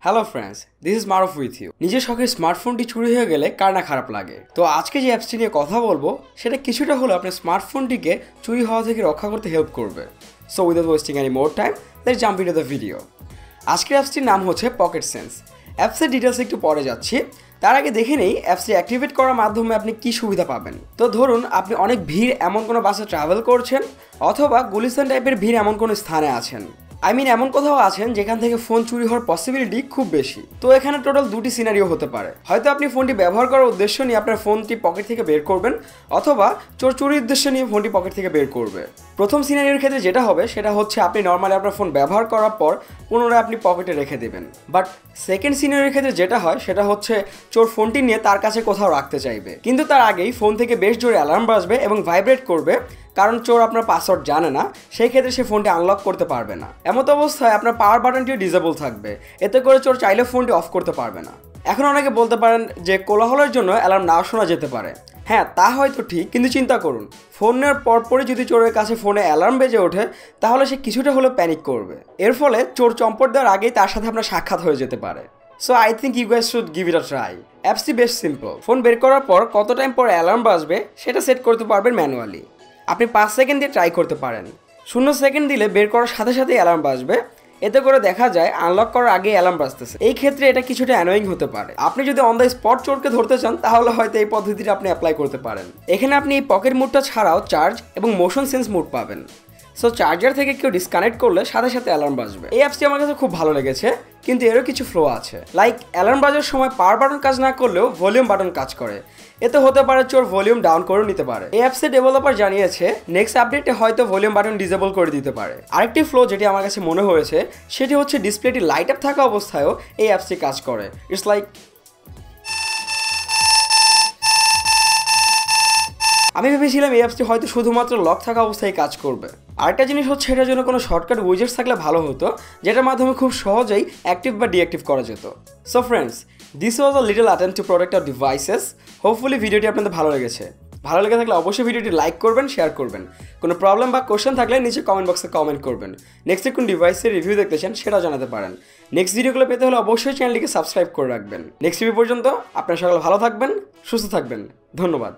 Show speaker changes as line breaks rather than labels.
Hello friends, this is Maruf with you. নিজের শখের স্মার্টফোনটি চুরি হয়ে গেলে কার না খারাপ লাগে। তো আজকে যে অ্যাপসটি নিয়ে কথা বলবো সেটা কিছুটা হলো আপনার স্মার্টফোনটিকে চুরি হওয়া থেকে রক্ষা করতে হেল্প করবে। So without wasting any more time, let's jump into the video. আজকের অ্যাপসটির নাম হচ্ছে পকেট সেন্স। অ্যাপসের ডিটেলস একটু পরে যাচ্ছি, তার আগে দেখে নেই অ্যাপসটি অ্যাক্টিভেট করার মাধ্যমে আপনি কী সুবিধা পাবেন। তো ধরুন আপনি অনেক ভিড় এমন কোনো বাসে ট্রাভেল করছেন, অথবা গুলিস্তান টাইপের ভিড় এমন কোনো স্থানে আছেন, এমন কোথাও আছেন যেখান থেকে ফোন চুরি হওয়ার পসিবিলিটি খুব বেশি। তো এখানে টোটাল দুটি সিনারিও হতে পারে। হয়তো আপনি ফোনটি ব্যবহার করার উদ্দেশ্য নিয়ে আপনার ফোনটি পকেট থেকে বের করবেন, অথবা চোর চুরির উদ্দেশ্য নিয়ে ফোনটি পকেট থেকে বের করবে। প্রথম সিনারিওর ক্ষেত্রে যেটা হবে সেটা হচ্ছে আপনি নর্মালি আপনার ফোন ব্যবহার করার পর পুনরায় আপনি পকেটে রেখে দেবেন। বাট সেকেন্ড সিনারিওর ক্ষেত্রে যেটা হয় সেটা হচ্ছে চোর ফোনটি নিয়ে তার কাছে কোথাও রাখতে চাইবে, কিন্তু তার আগেই ফোন থেকে বেশ জোরে অ্যালার্ম বাজবে এবং ভাইব্রেট করবে, কারণ চোর আপনার পাসওয়ার্ড জানে না। সেই ক্ষেত্রে সে ফোনটি আনলক করতে পারবে না। এমত অবস্থায় আপনার পাওয়ার বাটনটিও ডিসেবল থাকবে, এতে করে চোর চাইলে ফোনটি অফ করতে পারবে না। এখন অনেকে বলতে পারেন যে কোলাহলের জন্য অ্যালার্ম নাও শোনা যেতে পারে। হ্যাঁ, তা হয়তো ঠিক, কিন্তু চিন্তা করুন ফোন নেওয়ার পরপরই যদি চোরের কাছে ফোনে অ্যালার্ম বেজে ওঠে, তাহলে সে কিছুটা হলেও প্যানিক করবে। এর ফলে চোর চম্পট দেওয়ার আগেই তার সাথে আপনার সাক্ষাৎ হয়ে যেতে পারে। So I think you guys should give it a try. অ্যাপসটি বেশ সিম্পল। ফোন বের করার পর কত টাইম পর অ্যালার্ম বাজবে সেটা সেট করতে পারবেন ম্যানুয়ালি। আপনি 5 সেকেন্ড দিয়ে ট্রাই করতে পারেন। 0 সেকেন্ড দিলে বের করার সাথে সাথেই অ্যালার্ম বাজবে। এতে করে দেখা যায় আনলক করার আগে অ্যালার্ম বাজতেছে। এই ক্ষেত্রে এটা কিছুটা অ্যানোয়িং হতে পারে। আপনি যদি অন দ্য স্পট চোরকে ধরতে চান তাহলে হয়তো এই পদ্ধতিটা আপনি অ্যাপ্লাই করতে পারেন। এখানে আপনি এই পকেট মুডটা ছাড়াও চার্জ এবং মোশন সেন্স মুড পাবেন। সো চার্জার থেকে কেউ ডিসকানেক্ট করলে সাথে সাথে অ্যালার্ম বাজবে। এই অ্যাপসটি আমার কাছে খুব ভালো লেগেছে, কিন্তু এরও কিছু ফ্লো আছে। লাইক অ্যালার্ম বাজার সময় পাওয়ার বাটন কাজ না করলেও ভলিউম বাটন কাজ করে। এতে হতে পারে চোর ভলিউম ডাউন করে নিতে পারে। এই অ্যাপসের ডেভেলপার জানিয়েছে নেক্সট আপডেটে হয়তো ভলিউম বাটন ডিসেবল করে দিতে পারে। আরেকটি ফ্লো যেটি আমার কাছে মনে হয়েছে সেটি হচ্ছে ডিসপ্লেটি লাইট আপ থাকা অবস্থায়ও এই অ্যাপসটি কাজ করে। ইটস লাইক আমি ভেবেছিলাম এই অ্যাপসটি হয়তো শুধুমাত্র লক থাকা অবস্থায় কাজ করবে। আরেকটা জিনিস হচ্ছে এটার জন্য কোনো শর্টকাট উইজেটস থাকলে ভালো হতো, যেটার মাধ্যমে খুব সহজেই অ্যাক্টিভ বা ডিঅ্যাক্টিভ করা যেত। So friends, this was a little attempt to protect our devices. Hopefully ভিডিওটি আপনাদের ভালো লেগেছে। ভালো লেগে থাকলে অবশ্যই ভিডিওটি লাইক করবেন, শেয়ার করবেন। কোনো প্রবলেম বা কোশ্চেন থাকলে নিচে কমেন্ট বক্সে কমেন্ট করবেন। নেক্সট কোন ডিভাইসের রিভিউ দেখতে চান সেটাও জানাতে পারেন। নেক্সট ভিডিওগুলো পেতে হলে অবশ্যই চ্যানেলটিকে সাবস্ক্রাইব করে রাখবেন। নেক্সট ভিডিও পর্যন্ত আপনারা সকলে ভালো থাকবেন, সুস্থ থাকবেন। ধন্যবাদ।